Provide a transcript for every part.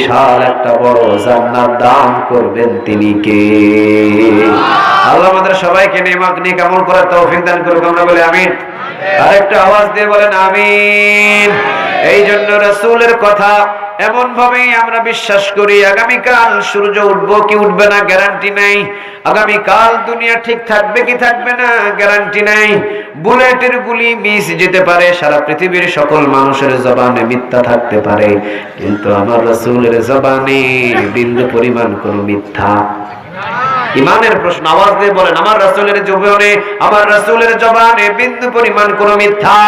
বিশাল একটা বড় জান্নাত দান করবেন তিনি কে? আল্লাহ আমাদের সবাইকে নেক আমল করার তৌফিক দান করুক, আমরা বলি আমিন। আরেকটা আওয়াজ দিয়ে বলেন আমিন। এই জন্য রাসূলের কথা এমন ভাবেই আমরা বিশ্বাস করি, আগামীকাল সূর্য উঠবো কি উঠবে না গ্যারান্টি নাই, আগামীকাল দুনিয়া ঠিক থাকবে কি থাকবে না গ্যারান্টি নাই, বুলেটের গুলি মিস যেতে পারে, সারা পৃথিবীর সকল মানুষের জবানে মিথ্যা থাকতে পারে, কিন্তু আমার রাসূলের জবানে বিন্দু পরিমাণ কোনো মিথ্যা। ইমানের প্রশ্ন, আওয়াজ দিয়ে বলেন আমার রাসূলের জবানে, আমার রাসূলের জবানে বিন্দু পরিমাণ কোনো মিথ্যা,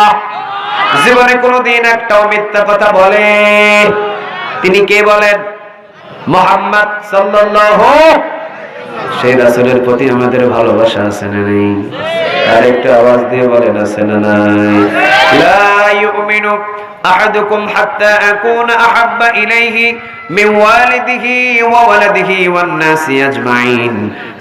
জীবনে কোনোদিন একটাও মিথ্যা কথা বলে? তিনি কে বলেন? মুহাম্মদ সাল্লাল্লাহু। সেই রাসূলের প্রতি আমাদের ভালোবাসা আছে না নাই? আরেকটা আওয়াজ দিয়ে বলেন আছে না নাই? লা ইউমিনু আহাদুকুম হাত্তা আকুনা আহাব্বা ইলাইহি মিন ওয়ালিদিহি ওয়া ওয়ালাদিহি ওয়ান নাসি আজমাইন।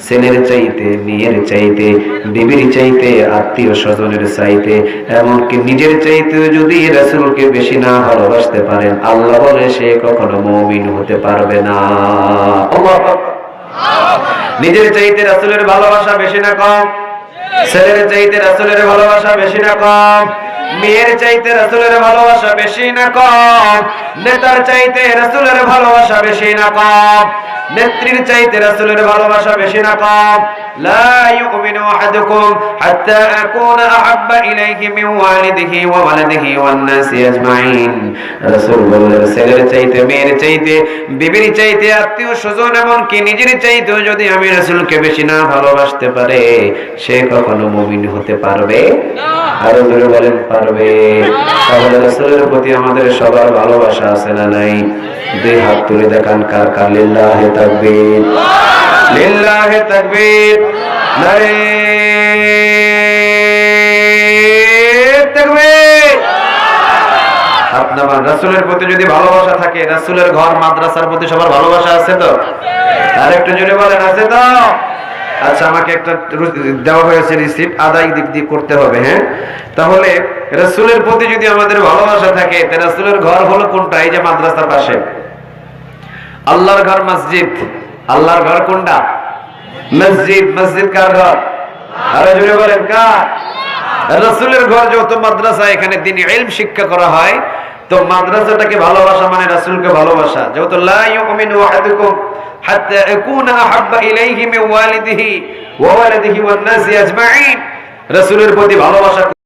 ছেলের চাইতে, মেয়ের চাইতে, বিবির চাইতে, আত্মীয় স্বজনের চাইতে, এমনকি নিজের চাইতে যদি রাসূলকে বেশি না ভালোবাসতে পারেন, আল্লাহ বলে সে কখনো মুমিন হতে পারবে না। আল্লাহু আকবার। নিজের চাইতে রাসূলের ভালোবাসা বেশি না কম? ছেলের চাইতে রাসূলের ভালোবাসা বেশি না কম? মেয়ের চাইতে রাসূলের ভালোবাসা বেশি না কম? নেতার চাইতে রাসূলের ভালোবাসা বেশি না কম? নেত্রীর চাইতে রাসূলের ভালোবাসা বেশি না কম? লা ইউমিনু আহাদুকুম হাত্তা আকুনা আহাব্বা ইলাইহি মিন ওয়ালিদিহি ওয়া ওয়ালাদিহি ওয়ান নাসি আজমাইন। রাসূল বলেন ছেলের চাইতে, মেয়ের চাইতে, বিবির চাইতে, আত্মীয় স্বজন এমনকি নিজের চাইতেও যদি আমি রাসূলকে বেশি না ভালোবাসতে পারে, সে কখনো মুমিন হতে পারবে না। আরো জোরে বলেন পারবে। তাহলে রাসূলের প্রতি আমাদের সবার ভালোবাসা আছে না নাই? দুই হাত তুলে দেখান কার কার। লিল্লাহি তাকবীর, লিল্লাহি তাকবীর, নারে তাকবীর। আপনার রাসূলের প্রতি যদি ভালোবাসা থাকে, রাসূলের ঘর মাদ্রাসার প্রতি সবার ভালোবাসা আছে তো? আর একটু জোরে বলেন আছে তো? আচ্ছা, আমাকে একটা দেওয়া হয়েছে রিসিপ্ট, আদায় দিক দিয়ে করতে হবে। হ্যাঁ, তাহলে রাসূলের প্রতি যদি আমাদের ভালোবাসা থাকে, তাহলে রাসূলের ঘর হলো কোনটা? এই যে মাদ্রাসার পাশে আল্লাহর ঘর মসজিদ। আল্লাহর ঘর কোনটা? মসজিদ। মসজিদ কার ঘর? আরো জোরে বলেন কার? রাসূলের ঘর যত মাদ্রাসা, এখানে দ্বীনি ইলম শিক্ষা করা হয়, তো মাদ্রাসাটাকে ভালোবাসা মানে রাসূলকে ভালোবাসা। যেহেতু লা ইউমিনু আহাদুকুম হাত্তা আকুনা আহাব্বা ইলাইহি মিন ওয়ালিদিহি ওয়া ওয়ালাদিহি ওয়ান নাসি আজমাইন, রাসূলের প্রতি ভালোবাসা